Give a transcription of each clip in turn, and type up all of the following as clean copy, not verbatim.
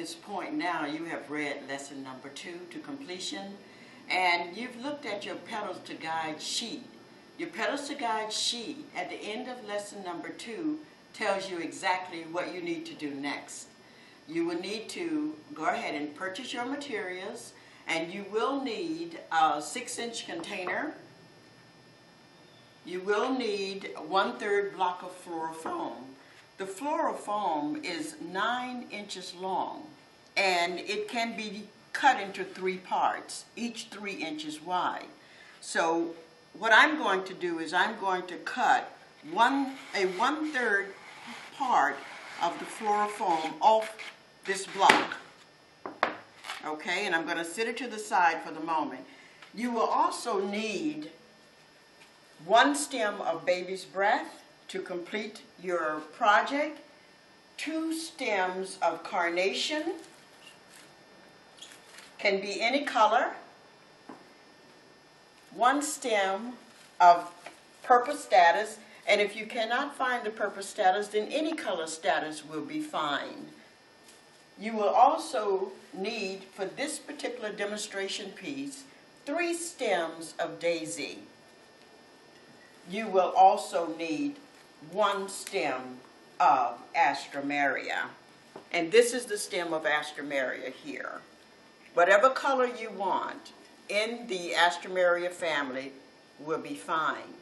this point now, you have read lesson number 2 to completion, and you've looked at your Petals to Guide sheet. Your Petals to Guide sheet at the end of lesson number 2 tells you exactly what you need to do next. You will need to go ahead and purchase your materials, and you will need a 6-inch container. You will need 1/3 block of fluorofoam. The fluorofoam is 9 inches long, and it can be cut into 3 parts, each 3 inches wide. So what I'm going to do is I'm going to cut a 1/3 part of the fluorofoam off this block. Okay, and I'm going to set it to the side for the moment. You will also need 1 stem of baby's breath to complete your project, 2 stems of carnation, can be any color, 1 stem of purple statice, and if you cannot find the purple statice, then any color statice will be fine. You will also need, for this particular demonstration piece, 3 stems of daisy. You will also need 1 stem of Astramaria. And this is the stem of Astramaria here. Whatever color you want in the Astramaria family will be fine.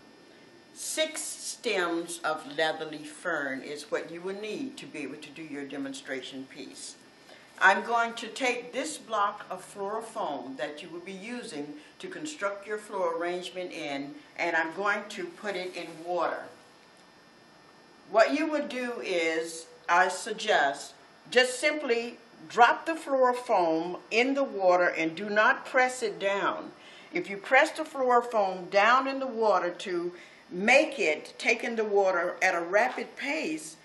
6 stems of leatherleaf fern is what you will need to be able to do your demonstration piece. I'm going to take this block of fluorofoam that you will be using to construct your floor arrangement in, and I'm going to put it in water. What you would do is, I suggest, just simply drop the fluorofoam in the water and do not press it down. If you press the fluorofoam down in the water to make it take in the water at a rapid pace,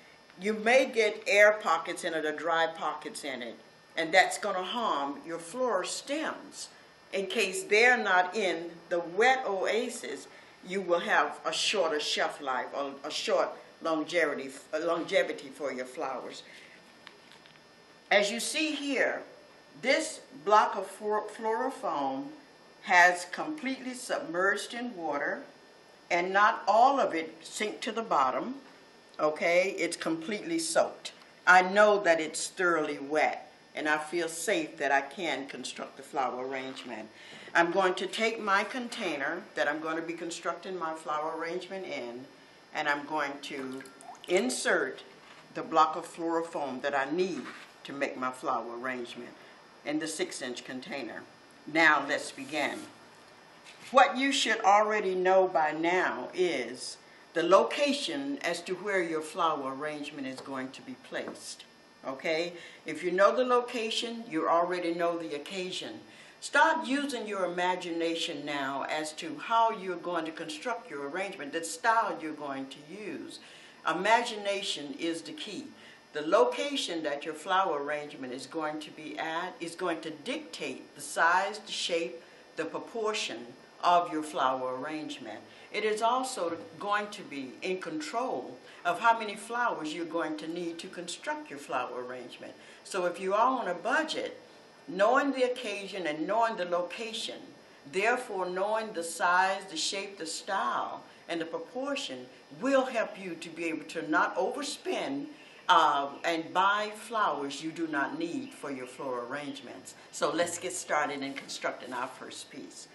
you may get air pockets in it or dry pockets in it, and that's going to harm your floor stems. In case they're not in the wet oasis, you will have a shorter shelf life or a short longevity for your flowers. As you see here, this block of fluorofoam has completely submerged in water, and not all of it sink to the bottom. Okay, it's completely soaked. I know that it's thoroughly wet, and I feel safe that I can construct the flower arrangement. I'm going to take my container that I'm going to be constructing my flower arrangement in, and I'm going to insert the block of fluorofoam that I need to make my flower arrangement in the 6-inch container. Now let's begin. What you should already know by now is the location as to where your flower arrangement is going to be placed. Okay? If you know the location, you already know the occasion. Start using your imagination now as to how you're going to construct your arrangement, the style you're going to use. Imagination is the key. The location that your flower arrangement is going to be at is going to dictate the size, the shape, the proportion of your flower arrangement. It is also going to be in control of how many flowers you're going to need to construct your flower arrangement. So if you are on a budget, knowing the occasion and knowing the location, therefore knowing the size, the shape, the style, and the proportion will help you to be able to not overspend and buy flowers you do not need for your floral arrangements. So let's get started in constructing our first piece.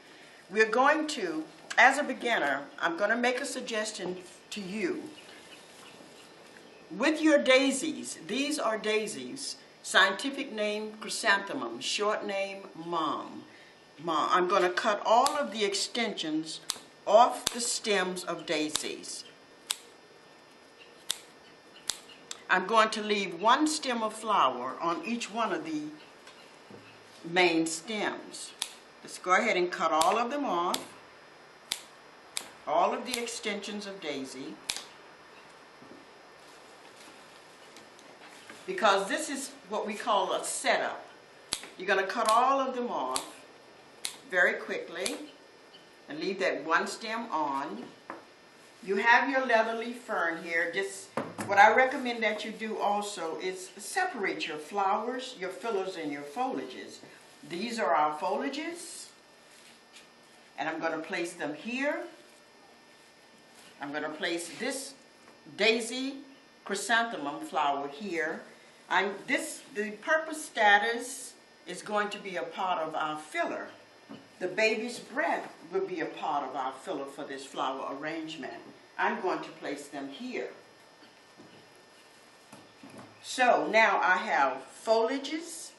We're going to, as a beginner, I'm going to make a suggestion to you. With your daisies, these are daisies, scientific name chrysanthemum, short name mom. I'm going to cut all of the extensions off the stems of daisies. I'm going to leave 1 stem of flower on each one of the main stems. Let's go ahead and cut all of them off, all of the extensions of daisy, because this is what we call a setup. You're going to cut all of them off very quickly and leave that 1 stem on. You have your leatherleaf fern here. Just what I recommend that you do also is separate your flowers, your fillers, and your foliages. These are our foliages, and I'm going to place them here. I'm going to place this daisy chrysanthemum flower here. The purpose status is going to be a part of our filler. The baby's breath will be a part of our filler for this flower arrangement. I'm going to place them here. So now I have foliages,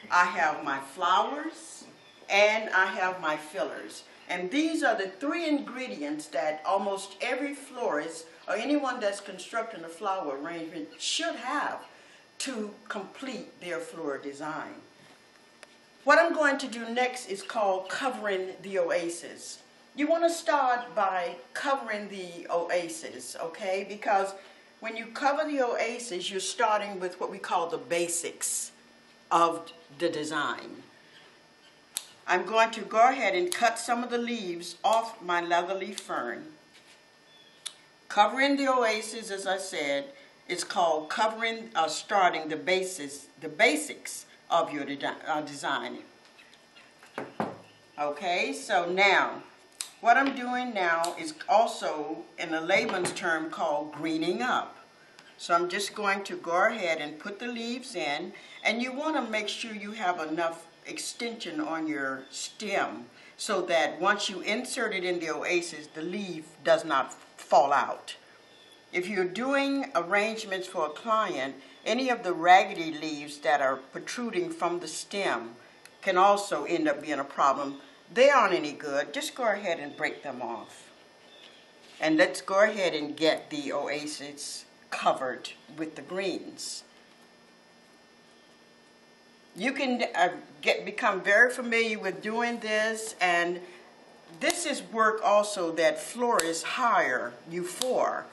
I have my flowers, and I have my fillers. And these are the three ingredients that almost every florist or anyone that's constructing a flower arrangement should have to complete their floral design. What I'm going to do next is called covering the oasis. You want to start by covering the oasis, okay? Because when you cover the oasis, you're starting with what we call the basics of the design. I'm going to go ahead and cut some of the leaves off my leatherleaf fern. Covering the oasis, as I said, is called covering or starting the basics of your design. Okay, so now, what I'm doing now is also in a layman's term called greening up. So I'm just going to go ahead and put the leaves in, and you want to make sure you have enough extension on your stem so that once you insert it in the oasis, the leaf does not fall out. If you're doing arrangements for a client, any of the raggedy leaves that are protruding from the stem can also end up being a problem. They aren't any good. Just go ahead and break them off. And let's go ahead and get the oasis covered with the greens. You can become very familiar with doing this, and this is work also that florists hire you for.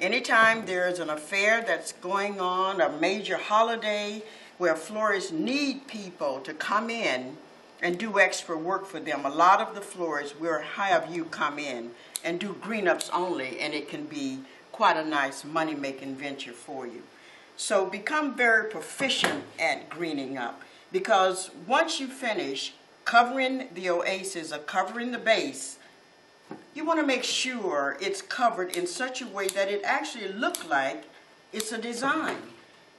Anytime there's an affair that's going on, a major holiday where florists need people to come in and do extra work for them, a lot of the florists will have you come in and do green ups only, and it can be quite a nice money-making venture for you. So become very proficient at greening up, because once you finish covering the oasis or covering the base, you want to make sure it's covered in such a way that it actually looks like it's a design.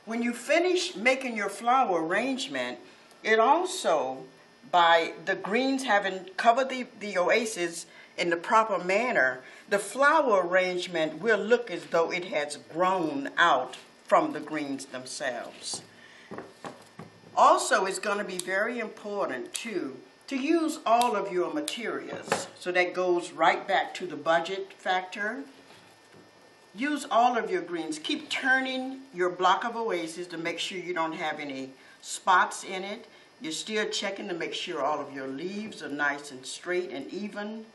When you finish making your flower arrangement, it also, by the greens having covered the oasis in the proper manner, the flower arrangement will look as though it has grown out from the greens themselves. Also, it's going to be very important too to use all of your materials. So that goes right back to the budget factor. Use all of your greens. Keep turning your block of oasis to make sure you don't have any spots in it. You're still checking to make sure all of your leaves are nice and straight and even.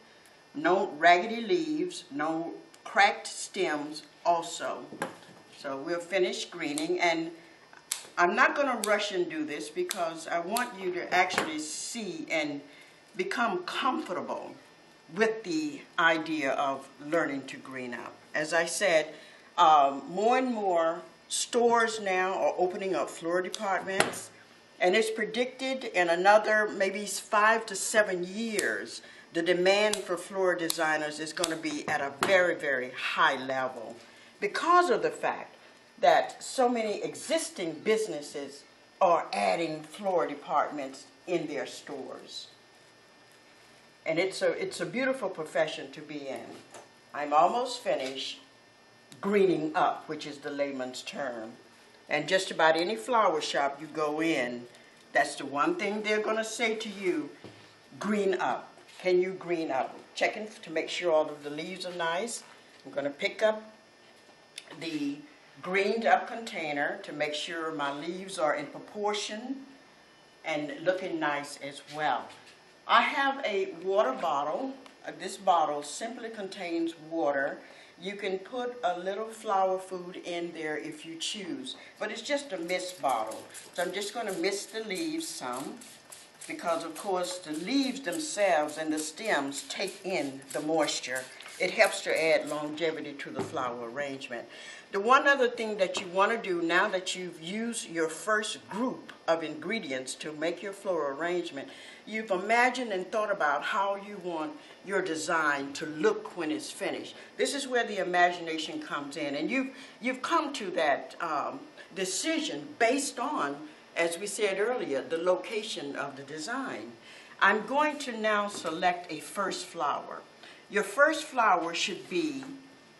No raggedy leaves, no cracked stems also. So we'll finish greening, and I'm not going to rush and do this because I want you to actually see and become comfortable with the idea of learning to green up. As I said, more and more stores now are opening up floral departments, and it's predicted in another maybe 5 to 7 years, the demand for floral designers is going to be at a very, very high level because of the fact that so many existing businesses are adding floral departments in their stores. And it's a beautiful profession to be in. I'm almost finished greening up, which is the layman's term. And just about any flower shop you go in, that's the one thing they're going to say to you, green up. Can you green up? Checking to make sure all of the leaves are nice. I'm going to pick up the greened up container to make sure my leaves are in proportion and looking nice as well. I have a water bottle. This bottle simply contains water. You can put a little flower food in there if you choose, but it's just a mist bottle. So I'm just going to mist the leaves some, because of course the leaves themselves and the stems take in the moisture. It helps to add longevity to the flower arrangement. The one other thing that you want to do now that you've used your first group of ingredients to make your floral arrangement, you've imagined and thought about how you want your design to look when it's finished. This is where the imagination comes in, and you've come to that decision based on, as we said earlier, the location of the design. I'm going to now select a first flower. Your first flower should be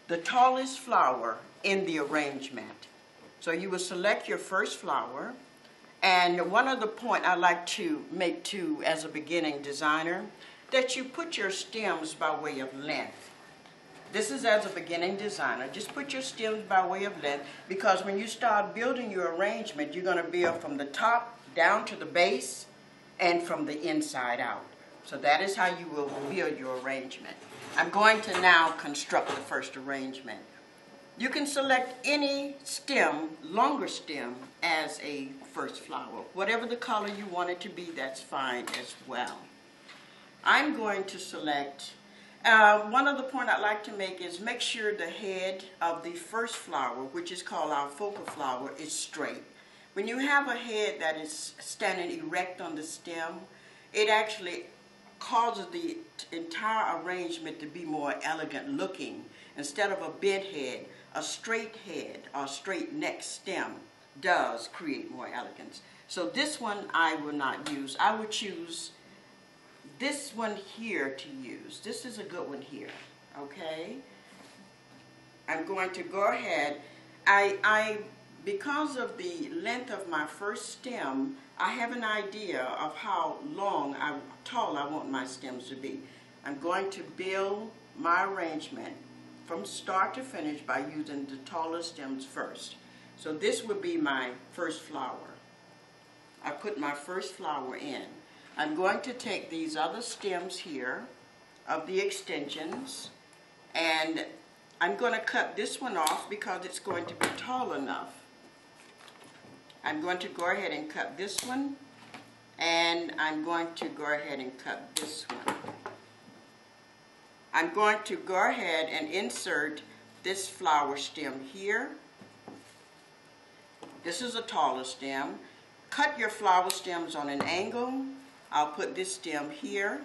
the tallest flower in the arrangement. So you will select your first flower, and one other point I like to make too as a beginning designer, that you put your stems by way of length. This is as a beginning designer. Just put your stems by way of length, because when you start building your arrangement, you're going to build from the top down to the base and from the inside out. So that is how you will build your arrangement. I'm going to now construct the first arrangement. You can select any stem, longer stem, as a first flower. Whatever the color you want it to be, that's fine as well. I'm going to select, one other point I'd like to make is make sure the head of the first flower, which is called our focal flower, is straight. When you have a head that is standing erect on the stem, it actually causes the entire arrangement to be more elegant looking. Instead of a bent head, a straight head or straight neck stem does create more elegance. So this one I will not use. I would choose this one here to use. This is a good one here, okay? I'm going to go ahead. Because of the length of my first stem, I have an idea of how tall I want my stems to be. I'm going to build my arrangement from start to finish by using the tallest stems first. So this would be my first flower. I put my first flower in. I'm going to take these other stems here of the extensions, and I'm going to cut this one off because it's going to be tall enough. I'm going to go ahead and cut this one, and I'm going to go ahead and cut this one. I'm going to go ahead and insert this flower stem here. This is a taller stem. Cut your flower stems on an angle. I'll put this stem here,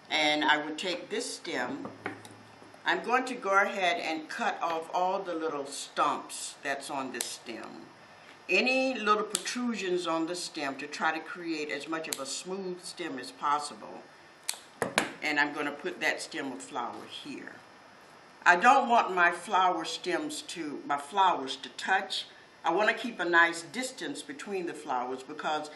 and I would take this stem. I'm going to go ahead and cut off all the little stumps that's on this stem. Any little protrusions on the stem to try to create as much of a smooth stem as possible. And I'm going to put that stem of flower here. I don't want my flowers to touch. I want to keep a nice distance between the flowers, because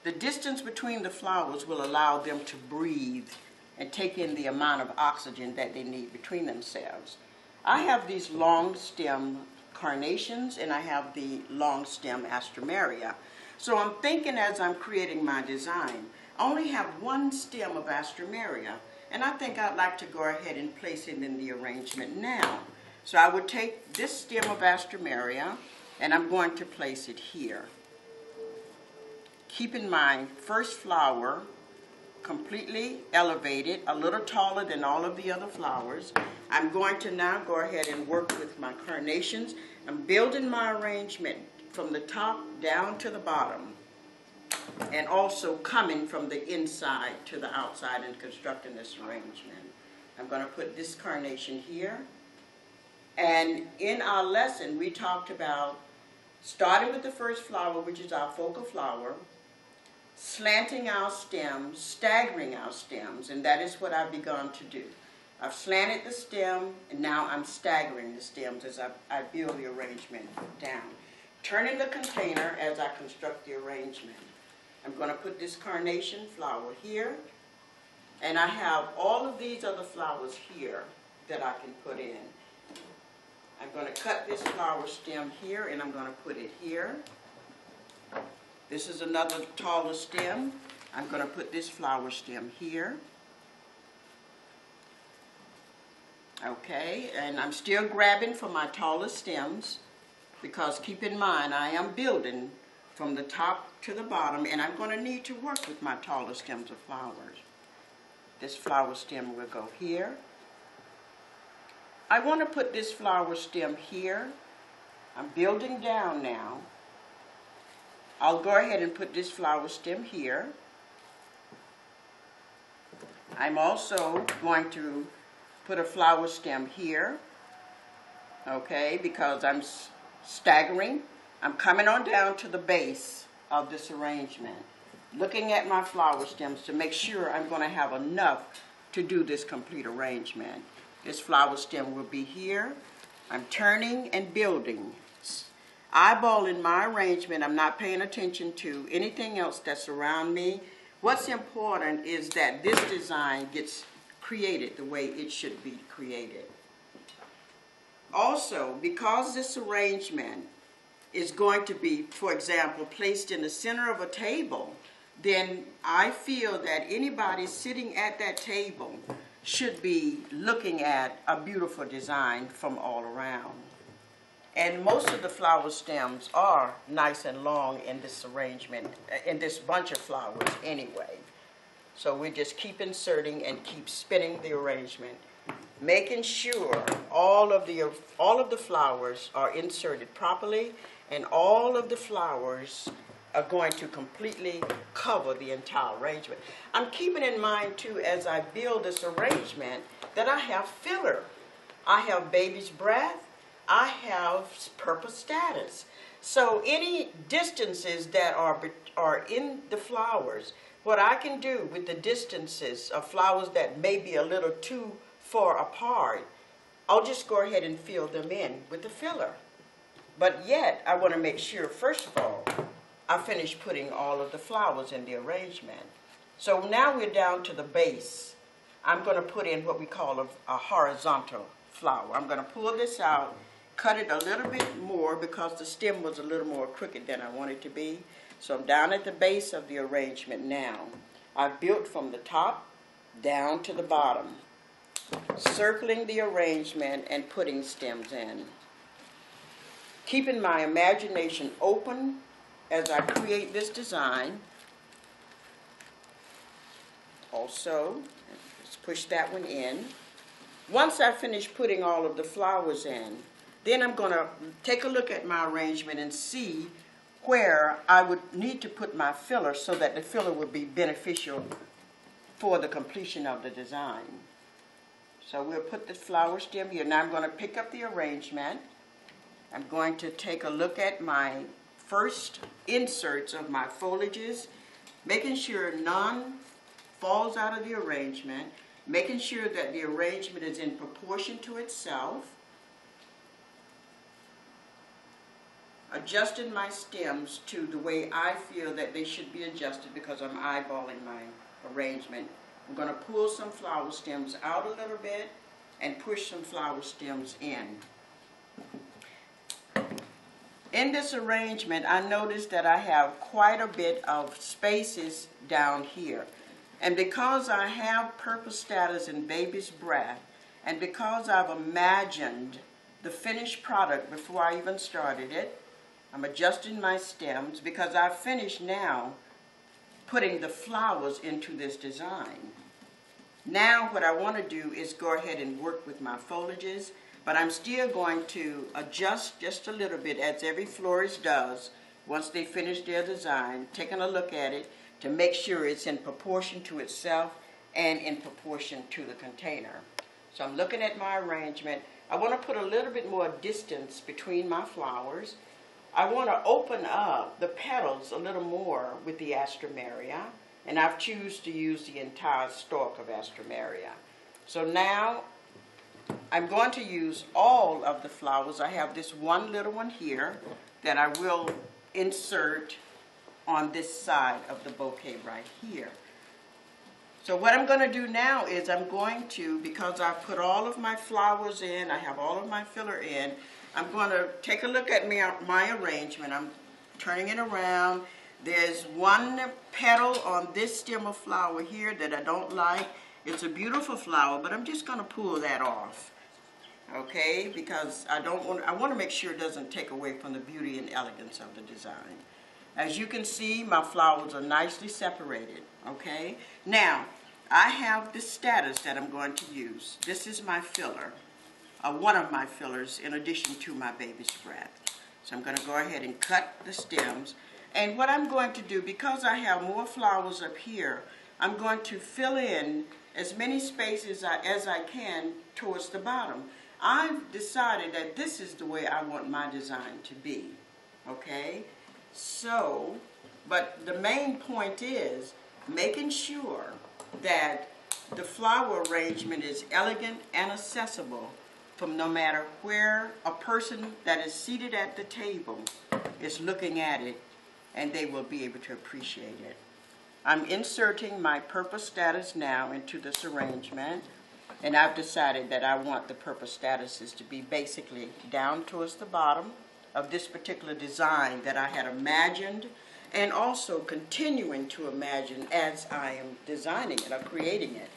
the distance between the flowers will allow them to breathe and take in the amount of oxygen that they need between themselves. I have these long stem carnations, and I have the long stem astrameria. So I'm thinking, as I'm creating my design, I only have one stem of astrameria, and I think I'd like to go ahead and place it in the arrangement now. So I would take this stem of astrameria, and I'm going to place it here. Keep in mind, first flower, completely elevated, a little taller than all of the other flowers. I'm going to now go ahead and work with my carnations. I'm building my arrangement from the top down to the bottom, and also coming from the inside to the outside and constructing this arrangement. I'm going to put this carnation here. And in our lesson, we talked about starting with the first flower, which is our focal flower, slanting our stems, staggering our stems, and that is what I've begun to do. I've slanted the stem, and now I'm staggering the stems as I build the arrangement down. Turning the container as I construct the arrangement. I'm going to put this carnation flower here, and I have all of these other flowers here that I can put in. I'm going to cut this flower stem here, and I'm going to put it here. This is another taller stem. I'm going to put this flower stem here. Okay, and I'm still grabbing for my tallest stems, because keep in mind, I am building from the top to the bottom, and I'm going to need to work with my tallest stems of flowers. This flower stem will go here. I want to put this flower stem here. I'm building down now. I'll go ahead and put this flower stem here. I'm also going to put a flower stem here, okay, because I'm staggering. I'm coming on down to the base of this arrangement, looking at my flower stems to make sure I'm going to have enough to do this complete arrangement. This flower stem will be here. I'm turning and building. Eyeballing my arrangement. I'm not paying attention to anything else that's around me. What's important is that this design gets created the way it should be created. Also, because this arrangement is going to be, for example, placed in the center of a table, then I feel that anybody sitting at that table should be looking at a beautiful design from all around. And most of the flower stems are nice and long in this arrangement, in this bunch of flowers anyway. So we just keep inserting and keep spinning the arrangement, making sure all of the flowers are inserted properly, and all of the flowers are going to completely cover the entire arrangement. I'm keeping in mind too, as I build this arrangement, that I have filler. I have baby's breath. I have purple status. So any distances that are in the flowers, what I can do with the distances of flowers that may be a little too far apart, I'll just go ahead and fill them in with the filler. But yet, I want to make sure, first of all, I finish putting all of the flowers in the arrangement. So now we're down to the base. I'm going to put in what we call a horizontal flower. I'm going to pull this out, cut it a little bit more because the stem was a little more crooked than I wanted it to be. So I'm down at the base of the arrangement now. I've built from the top down to the bottom, circling the arrangement and putting stems in. Keeping my imagination open as I create this design. Also, let's push that one in. Once I finish putting all of the flowers in, then I'm going to take a look at my arrangement and see where I would need to put my filler so that the filler would be beneficial for the completion of the design. So we'll put the flower stem here. Now I'm going to pick up the arrangement. I'm going to take a look at my first inserts of my foliages, making sure none falls out of the arrangement, making sure that the arrangement is in proportion to itself, adjusting my stems to the way I feel that they should be adjusted because I'm eyeballing my arrangement. I'm going to pull some flower stems out a little bit and push some flower stems in. In this arrangement, I noticed that I have quite a bit of spaces down here. And because I have purple status and baby's breath, and because I've imagined the finished product before I even started it, I'm adjusting my stems because I've finished now putting the flowers into this design. Now what I want to do is go ahead and work with my foliages, but I'm still going to adjust just a little bit, as every florist does once they finish their design, taking a look at it to make sure it's in proportion to itself and in proportion to the container. So I'm looking at my arrangement. I want to put a little bit more distance between my flowers. I want to open up the petals a little more with the Astromeria, and I've chosen to use the entire stalk of Astromeria. So now I'm going to use all of the flowers. I have this one little one here that I will insert on this side of the bouquet right here. So what I'm going to do now is I'm going to, because I've put all of my flowers in, I have all of my filler in, I'm going to take a look at my arrangement. I'm turning it around. There's one petal on this stem of flower here that I don't like. It's a beautiful flower, but I'm just going to pull that off. Okay, because I want to make sure it doesn't take away from the beauty and elegance of the design. As you can see, my flowers are nicely separated. Okay, now I have the status that I'm going to use. This is my filler. one of my fillers in addition to my baby's breath. So I'm going to go ahead and cut the stems. And what I'm going to do, because I have more flowers up here, I'm going to fill in as many spaces as I can towards the bottom. I've decided that this is the way I want my design to be. Okay? So, but the main point is making sure that the flower arrangement is elegant and accessible from no matter where a person that is seated at the table is looking at it, and they will be able to appreciate it. I'm inserting my purple status now into this arrangement, and I've decided that I want the purple statuses to be basically down towards the bottom of this particular design that I had imagined, and also continuing to imagine as I am designing it or creating it.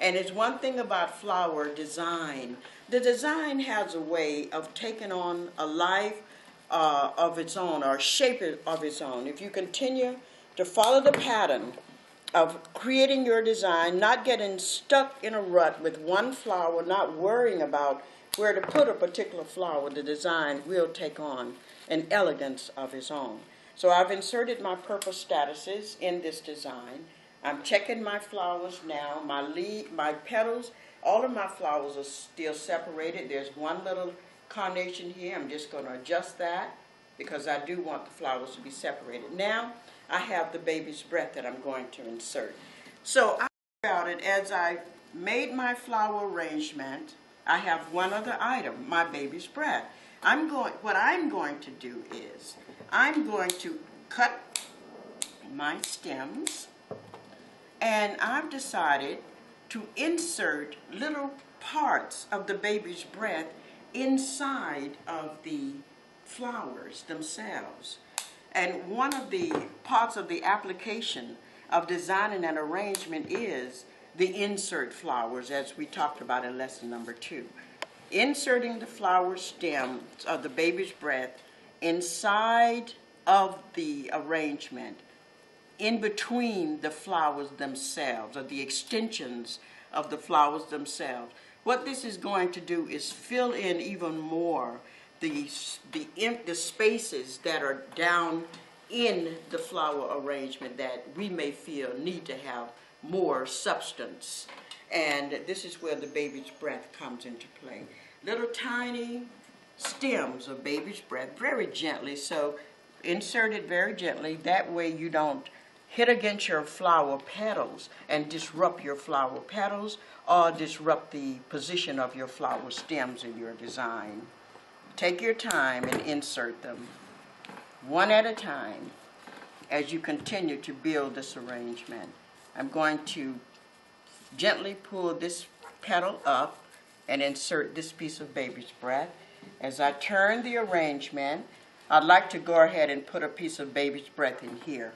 And it's one thing about flower design. The design has a way of taking on a life of its own, or shape of its own. If you continue to follow the pattern of creating your design, not getting stuck in a rut with one flower, not worrying about where to put a particular flower, the design will take on an elegance of its own. So I've inserted my purple statuses in this design. I'm checking my flowers now, my petals. All of my flowers are still separated. There's one little carnation here. I'm just going to adjust that because I do want the flowers to be separated. Now I have the baby's breath that I'm going to insert. So I thought about it as I made my flower arrangement. I have one other item, my baby's breath. What I'm going to do is I'm going to cut my stems, and I've decided to insert little parts of the baby's breath inside of the flowers themselves. And one of the parts of the application of designing an arrangement is the insert flowers, as we talked about in lesson number 2. Inserting the flower stems of the baby's breath inside of the arrangement, in between the flowers themselves, or the extensions of the flowers themselves. What this is going to do is fill in even more the spaces that are down in the flower arrangement that we may feel need to have more substance. And this is where the baby's breath comes into play. Little tiny stems of baby's breath, very gently. So insert it very gently. That way you don't hit against your flower petals and disrupt your flower petals or disrupt the position of your flower stems in your design. Take your time and insert them one at a time as you continue to build this arrangement. I'm going to gently pull this petal up and insert this piece of baby's breath. As I turn the arrangement, I'd like to go ahead and put a piece of baby's breath in here.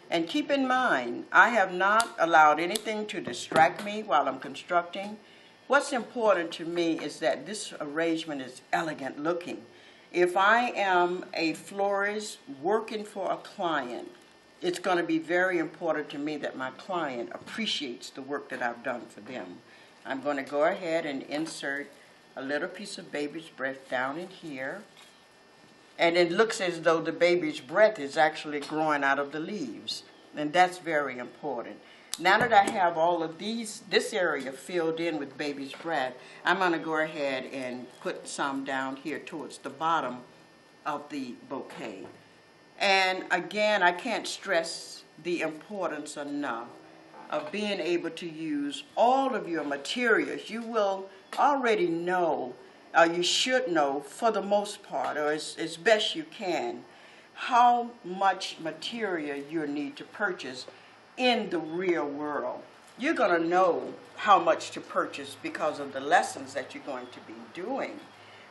And keep in mind, I have not allowed anything to distract me while I'm constructing. What's important to me is that this arrangement is elegant looking. If I am a florist working for a client, it's going to be very important to me that my client appreciates the work that I've done for them. I'm going to go ahead and insert a little piece of baby's breath down in here. And it looks as though the baby's breath is actually growing out of the leaves. And that's very important. Now that I have all of this area filled in with baby's breath, I'm going to go ahead and put some down here towards the bottom of the bouquet. And again, I can't stress the importance enough of being able to use all of your materials. You will already know, or you should know for the most part, or as best you can, how much material you need to purchase in the real world. You're going to know how much to purchase because of the lessons that you're going to be doing.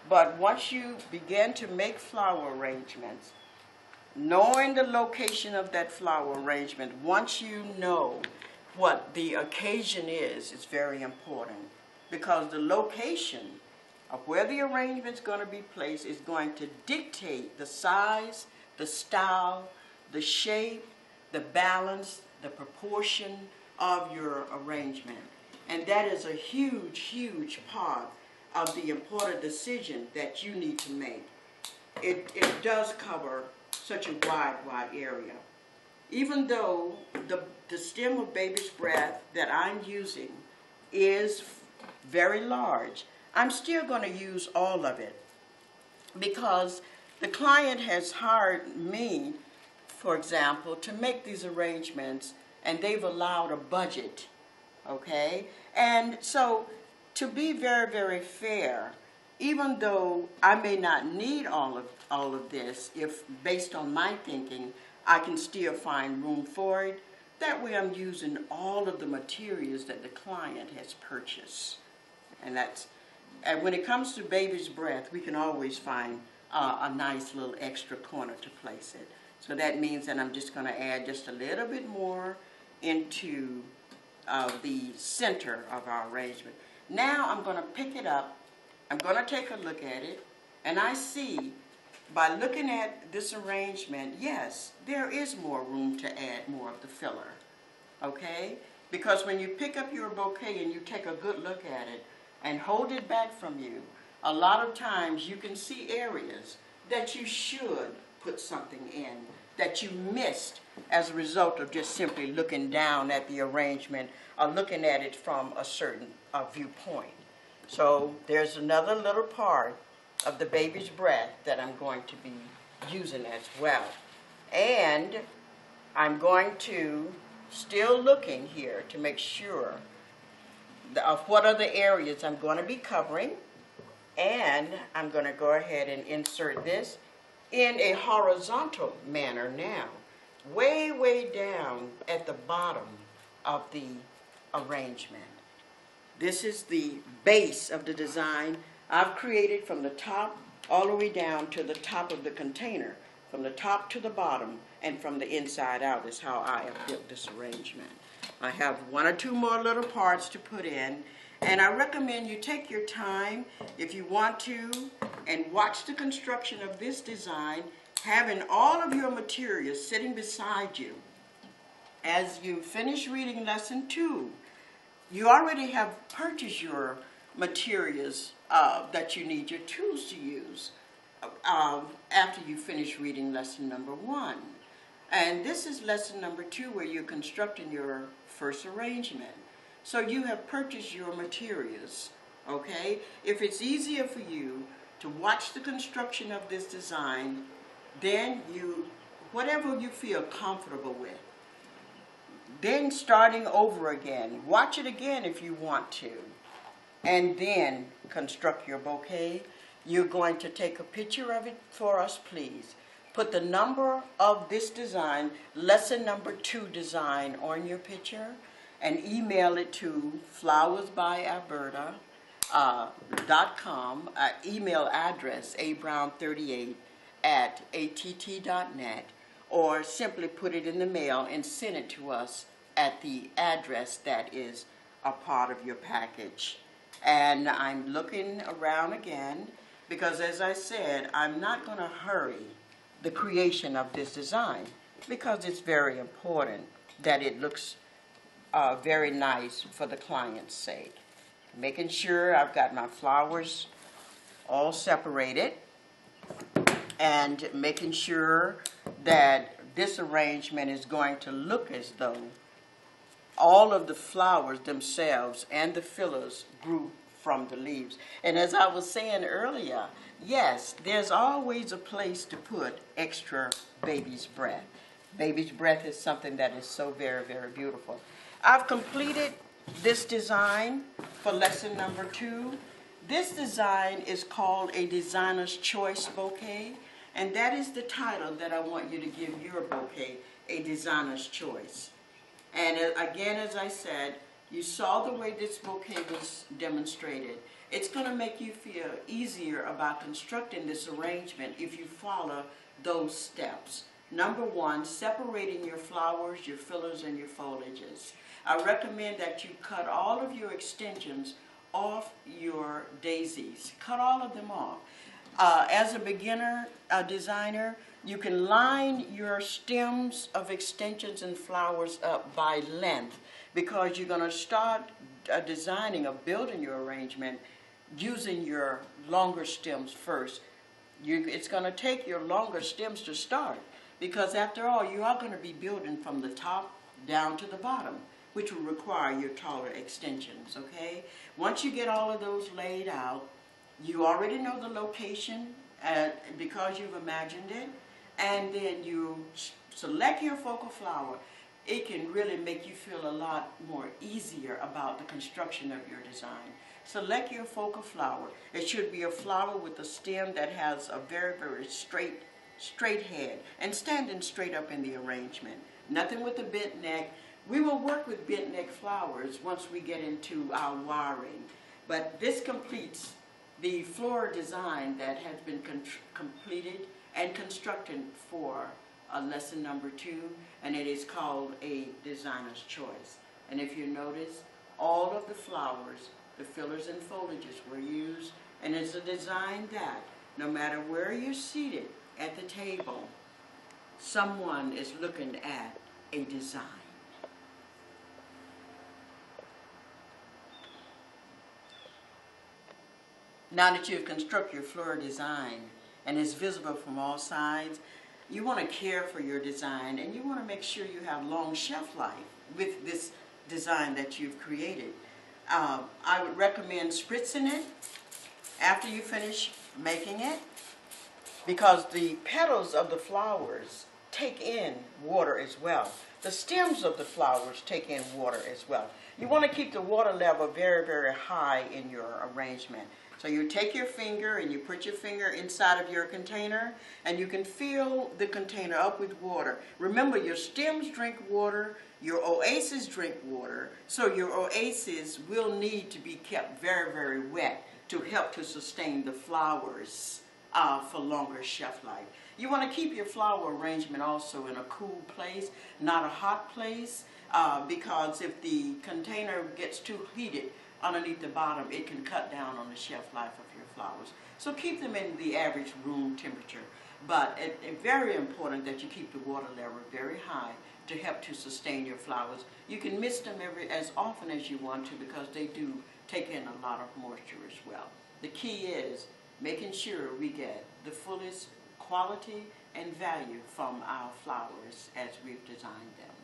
But once you begin to make flower arrangements, knowing the location of that flower arrangement, once you know what the occasion is very important, because the location of where the arrangement is going to be placed is going to dictate the size, the style, the shape, the balance, the proportion of your arrangement. And that is a huge, huge part of the important decision that you need to make. It does cover such a wide area. Even though the stem of baby's breath that I'm using is very large, I'm still going to use all of it because the client has hired me, for example, to make these arrangements, and they've allowed a budget, okay? And so to be very fair, even though I may not need all of this, if based on my thinking, I can still find room for it. That way I'm using all of the materials that the client has purchased. And when it comes to baby's breath, we can always find a nice little extra corner to place it. So that means that I'm just going to add just a little bit more into the center of our arrangement. Now I'm going to pick it up. I'm going to take a look at it, and I see by looking at this arrangement, yes, there is more room to add more of the filler, okay? Because when you pick up your bouquet and you take a good look at it and hold it back from you, a lot of times you can see areas that you should put something in that you missed as a result of just simply looking down at the arrangement or looking at it from a certain viewpoint. So there's another little part of the baby's breath that I'm going to be using as well. And I'm going to, still looking here to make sure of what are the areas I'm going to be covering. And I'm going to go ahead and insert this in a horizontal manner now, way down at the bottom of the arrangement. This is the base of the design I've created from the top all the way down to the top of the container. From the top to the bottom and from the inside out is how I have built this arrangement. I have one or two more little parts to put in, and I recommend you take your time if you want to and watch the construction of this design, having all of your materials sitting beside you. As you finish reading lesson 2, you already have purchased your materials that you need, your tools to use, after you finish reading lesson number 1. And this is lesson number 2 where you're constructing your first arrangement. So you have purchased your materials, okay? If it's easier for you to watch the construction of this design, then whatever you feel comfortable with. Then starting over again, watch it again if you want to, and then construct your bouquet. You're going to take a picture of it for us, please. Put the number of this design, lesson number 2 design, on your picture and email it to flowersbyalberta.com, email address abrown38@att.net, or simply put it in the mail and send it to us at the address that is a part of your package. And I'm looking around again because, as I said, I'm not going to hurry the creation of this design because it's very important that it looks very nice for the client's sake. Making sure I've got my flowers all separated and making sure that this arrangement is going to look as though all of the flowers themselves and the fillers grew from the leaves. And as I was saying earlier, yes, there's always a place to put extra baby's breath. Baby's breath is something that is so very beautiful. I've completed this design for lesson number 2. This design is called a designer's choice bouquet, and that is the title that I want you to give your bouquet, a designer's choice. And again, as I said, you saw the way this bouquet was demonstrated. It's going to make you feel easier about constructing this arrangement if you follow those steps. Number 1, separating your flowers, your fillers, and your foliages. I recommend that you cut all of your extensions off your daisies. Cut all of them off. As a beginner designer, you can line your stems of extensions and flowers up by length because you're going to start designing or building your arrangement using your longer stems first. It's going to take your longer stems to start, because after all, you are going to be building from the top down to the bottom, which will require your taller extensions, okay? Once you get all of those laid out, you already know the location because you've imagined it, and then you select your focal flower. It can really make you feel a lot more easier about the construction of your design. Select your focal flower. It should be a flower with a stem that has a very, very straight head and standing straight up in the arrangement. Nothing with a bent neck. We will work with bent neck flowers once we get into our wiring. But this completes the floral design that has been completed and constructed for lesson number 2, and it is called a designer's choice. And if you notice, all of the flowers, the fillers and foliages were used, and it's a design that no matter where you're seated at the table, someone is looking at a design. Now that you've constructed your floral design and it's visible from all sides, you want to care for your design, and you want to make sure you have long shelf life with this design that you've created. I would recommend spritzing it after you finish making it, because the petals of the flowers take in water as well. The stems of the flowers take in water as well. You want to keep the water level very, very high in your arrangement. So you take your finger and you put your finger inside of your container, and you can fill the container up with water. Remember, your stems drink water, your oases drink water, so your oases will need to be kept very, very wet to help to sustain the flowers for longer shelf life. You want to keep your flower arrangement also in a cool place, not a hot place, because if the container gets too heated underneath the bottom, it can cut down on the shelf life of your flowers. So keep them in the average room temperature. But it's very important that you keep the water level very high to help to sustain your flowers. You can mist them as often as you want to, because they do take in a lot of moisture as well. The key is making sure we get the fullest quality and value from our flowers as we've designed them.